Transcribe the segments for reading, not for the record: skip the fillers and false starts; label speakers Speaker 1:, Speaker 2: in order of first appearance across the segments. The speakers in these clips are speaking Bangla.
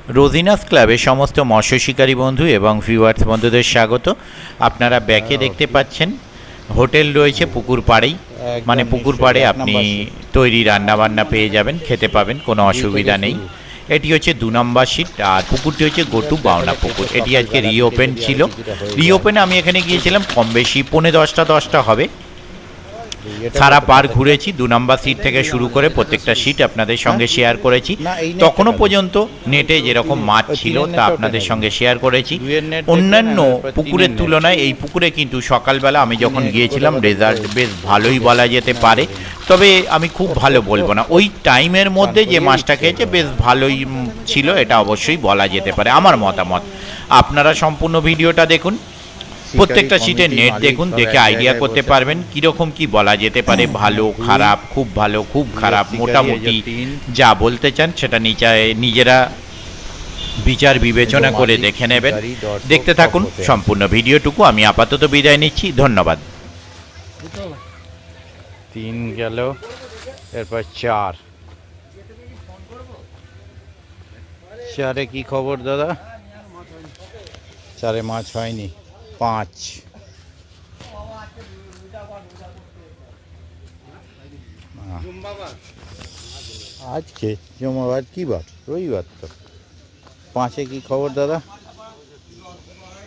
Speaker 1: রোজিনাস ক্লাবে সমস্ত মৎস্য শিকারী বন্ধু এবং ভিউয়ার্স বন্ধুদের স্বাগত। আপনারা ব্যাকে দেখতে পাচ্ছেন হোটেল রয়েছে পুকুর পাড়েই, মানে পুকুর পাড়ে আপনি তৈরি রান্নাবান্না পেয়ে যাবেন, খেতে পাবেন, কোনো অসুবিধা নেই। এটি হচ্ছে 2 নম্বর সিট, আর পুকুরটি হচ্ছে গটু বাওনা পুকুর। এটি আজকে রিওপেন ছিল। রিওপেনে আমি এখানে গিয়েছিলাম, কম বেশি 10:45 হবে। সারা পার ঘুরেছি, 2 নম্বর সিট থেকে শুরু করে প্রত্যেকটা সিট আপনাদের সঙ্গে শেয়ার করেছি। তখনও পর্যন্ত নেটে যেরকম মাছ ছিল তা আপনাদের সঙ্গে শেয়ার করেছি। অন্যান্য পুকুরের তুলনায় এই পুকুরে কিন্তু সকালবেলা আমি যখন গিয়েছিলাম রেজাল্ট বেশ ভালোই বলা যেতে পারে, তবে আমি খুব ভালো বলবো না। ওই টাইমের মধ্যে যে মাছটা খেয়েছে বেশ ভালোই ছিল, এটা অবশ্যই বলা যেতে পারে, আমার মতামত। আপনারা সম্পূর্ণ ভিডিওটা দেখুন, প্রত্যেকটা সিটের নেট দেখুন, দেখে আইডিয়া করতে পারবেন কীরকম কি বলা যেতে পারে, ভালো খারাপ, খুব ভালো খুব খারাপ, মোটামুটি যা বলতে চান সেটা নিজেরা বিচার বিবেচনা করে দেখে নেবেন। দেখতে থাকুন সম্পূর্ণ ভিডিওটুকু। আমি আপাতত বিদায় নিচ্ছি, ধন্যবাদ। 3 গেল, এরপর 4 কি খবর দাদা? 4 মাছ হয়নি। 5 আজকে জমাবার কি বার? রবিবার তো। 5 কি খবর দাদা?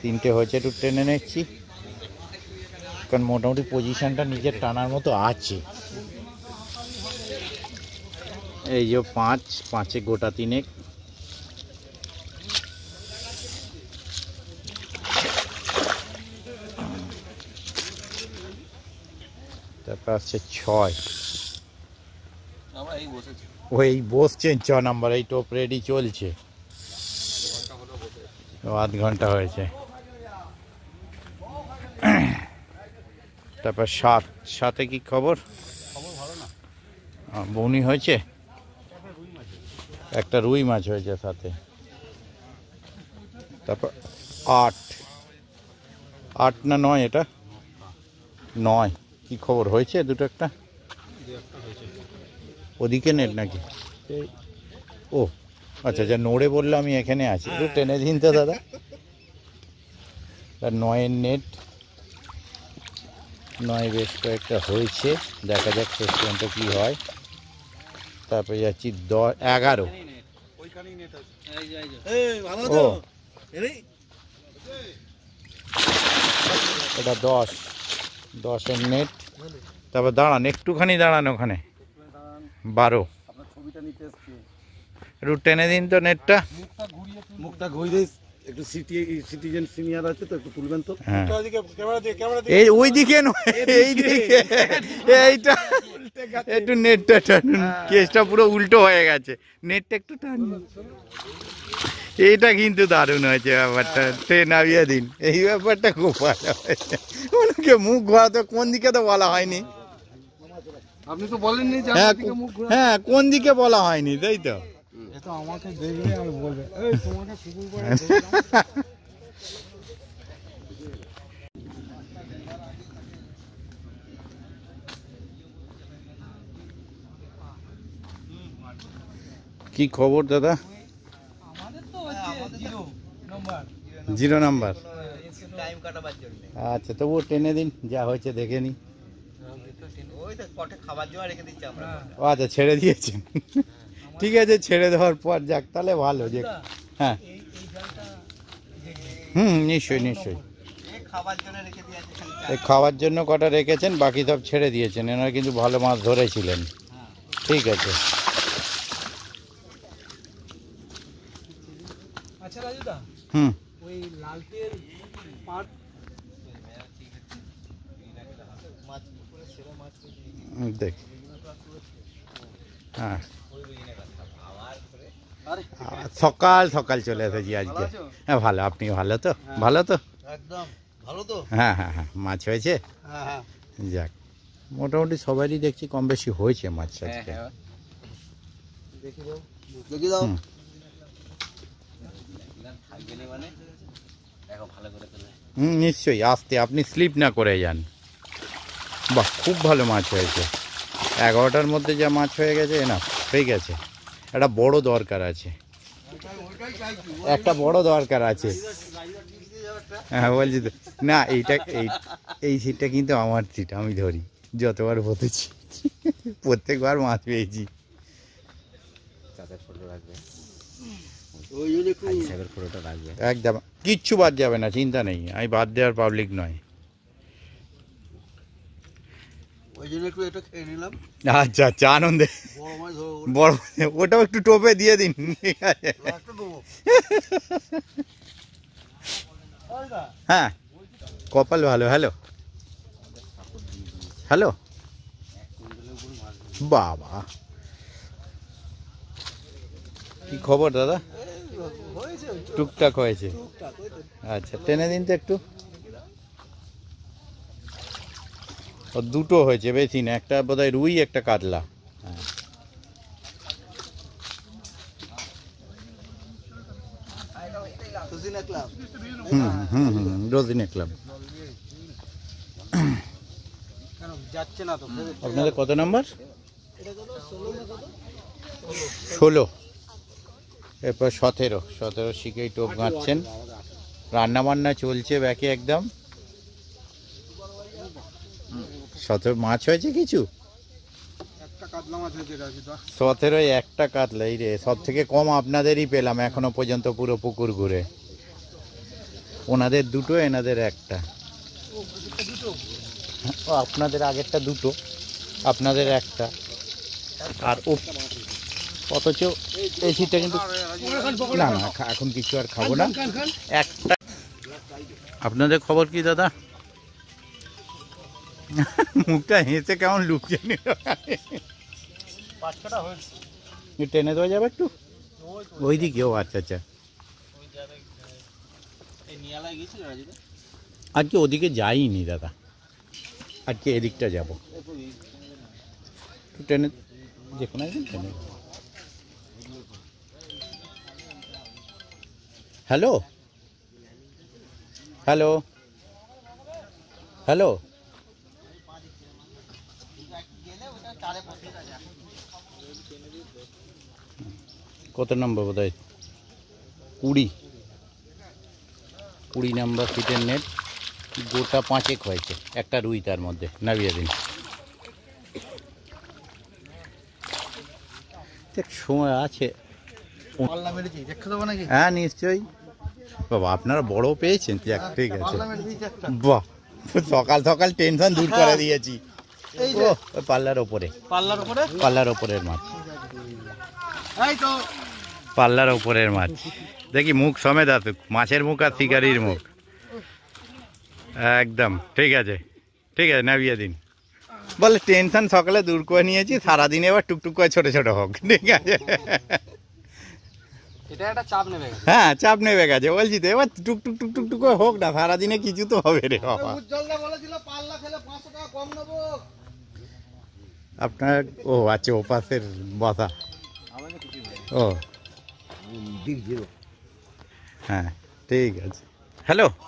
Speaker 1: 3টে হয়েছে, একটু টেনে নিচ্ছি, কারণ মোটামুটি পজিশনটা নিজের টানার মতো আছে। এই যে 5 গোটা 3। তারপর আসছে 6। ওই বসছেন 6 নম্বর, এই টোপ রেডি চলছে, 8 ঘন্টা হয়েছে। তারপর 7 কি খবর? বউনি হয়েছে, একটা রুই মাছ হয়েছে সাথে। তারপর 8 না 9? এটা 9 কি খবর? হয়েছে দুটো একটা? ওদিকে নেট নাকি? ও আচ্ছা, যা নোড়ে বললো আমি এখানে আছি, একটু টেনে দিন তো দাদা। 9 নেট, 9 বেশ কয়েকটা হয়েছে, দেখা যাক শেষ পর্যন্ত কী হয়। তারপরে যাচ্ছি 11। ও এটা 10 নেট। তারপর দাঁড়ান, একটুখানি দাঁড়ান, ওখানে 12। একটু টেনে দিন তো নেটটা।
Speaker 2: মুখটা ঘুরিয়ে একটু সিটিজেন সিনিয়র আছে তো, একটু তুলবেন তো।
Speaker 1: হ্যাঁ, এই ওই দিকে নয়, এই দিকে, এইটা একটু নেটটা টানুন, কেসটা পুরো উল্টো হয়ে গেছে, নেটটা একটু টানুন। এইটা কিন্তু দারুণ হয়েছে ব্যাপারটা, ট্রেন নামিয়ে দিন। এই ব্যাপারটা খুব ভালো হয়েছে। ওনাকে মুখ ঘোরা তো কোন দিকে তো বলা হয়নি,
Speaker 2: আপনি তো বলেননি যে মুখ ঘোরা।
Speaker 1: হ্যাঁ, কোন দিকে বলা হয়নি, তাই তো।
Speaker 2: এটা আমাকে দেখলে আর বলবে এই তোমাকে কুকুর করে।
Speaker 1: কি খবর দাদা?
Speaker 2: আমাদের তো হচ্ছে
Speaker 1: 0 নাম্বার।
Speaker 2: টাইম কাটাবার জন্য।
Speaker 1: আচ্ছা, তবুও টেনে দিন, যা হয়েছে দেখে নি।
Speaker 2: ওই তো কটে খাবার জন্য রেখে দিচ্ছি আমরা।
Speaker 1: আচ্ছা, ছেড়ে দিয়েছেন, ঠিক আছে। ছেড়ে দেওয়ার পর যাক, তাহলে ভালো যে। হ্যাঁ, নিশ্চয়ই নিশ্চয়ই। এই খাওয়ার জন্য কটা রেখেছেন, বাকি সব ছেড়ে দিয়েছেন। এনারা কিন্তু ভালো মাছ ধরেছিলেন, ঠিক আছে।
Speaker 2: আচ্ছা রাজুদা, ওই লালটের পাট মাছ করে সেরা মাছ
Speaker 1: দেখ। হ্যাঁ, সকাল সকাল চলে এসেছি আজকে। হ্যাঁ ভালো, আপনি ভালো তো? ভালো তো,
Speaker 2: একদম ভালো তো।
Speaker 1: হ্যাঁ হ্যাঁ হ্যাঁ, মাছ হয়েছে।
Speaker 2: হ্যাঁ,
Speaker 1: যাক, মোটামুটি সবারই দেখছি কম বেশি হয়েছে মাছ আজকে।
Speaker 2: দেখি দাও।
Speaker 1: নিশ্চয়ই, আসতে আপনি স্লিপ না করে যান। বাহ, খুব ভালো মাছ হয়েছে। 11টার মধ্যে যা মাছ হয়ে গেছে না, হয়ে গেছে। একটা বড় দরকার আছে।
Speaker 3: একটা বড় দরকার আছে। হ্যাঁ বলছি তো, না এই সিটটা কিন্তু আমার সিট, আমি ধরি, যতবার বসেছি প্রত্যেকবার মাছ পেয়েছি। একদম কিচ্ছু বাদ যাবে না, চিন্তা নেই, আমি বাদ দেওয়ার পাবলিক নয়। আচ্ছা আচ্ছা, আনন্দে বড়, ওটাও একটু টোপে দিয়ে দিন, ঠিক আছে। হ্যাঁ কপাল ভালো। হ্যালো হ্যালো, বাবা কি খবর দাদা? টুকটাক হয়েছে, আচ্ছা টেনে দিন তো একটু। ও দুটো হয়েছে, বেশি না, একটা বোধহয় রুই, একটা কাতলা। হ্যাঁ রোজিনা ক্লাব। আপনাদের কত নম্বর? 16, এরপর 17 শিখেই টোপ গাঁচ্ছেন, রান্না বান্না চলছে ব্যাকে একদম। 17 মাছ হয়েছে কিছু, 17 একটা কাতলা। এই রে, সব থেকে কম আপনাদেরই পেলাম এখনো পর্যন্ত পুরো পুকুর ঘুরে। ওনাদের দুটো, এনাদের একটা। আপনাদের আগেরটা দুটো, আপনাদের একটা। আর ও অথচ এই সিটটা কিন্তু না না, এখন কিছু আর খাবো না, একটা। আপনাদের খবর কি দাদা? মুখটা হেসে কেমন লুকিয়ে নিল। টেনে দেওয়া যাবে একটু ওই দিকে? ও আচ্ছা আচ্ছা, আজকে ওদিকে যাইনি দাদা, আজকে এদিকটা যাবো। টেনে, যে কোনো একদিন টেনে। হ্যালো হ্যালো হ্যালো, কত নম্বর বোধ হয়? 20 নম্বর সিটের নেট, গোটা 5 হয়েছে, একটা রুই তার মধ্যে, নামিয়ে দিন। সময় আছে, হ্যাঁ নিশ্চয়ই। বাবা আপনারা বড় পেয়েছেন, ঠিক আছে, বাহ, সকাল সকাল টেনশন দূর করে দিয়েছি। ও পাল্লার ওপরের মাছ, পাল্লার ওপরের মাছ। দেখি মুখ সমেত আসুক, মাছের মুখ আর শিকারির মুখ, একদম ঠিক আছে, ঠিক আছে, নামিয়ে দিন। বলে টেনশন সকালে দূর করে নিয়েছি, সারাদিন এবার টুকটুক করে ছোট ছোট হোক, ঠিক আছে। হ্যাঁ চাপ নেবে গেছে, বলছি তো, এবার টুকটুক টুকটুক টুক করে হোক না, সারাদিনে কিছু তো হবে রে বাবা। আপনার ও আচ্ছা, ও পাশের বসা, ও হ্যাঁ ঠিক আছে। হ্যালো।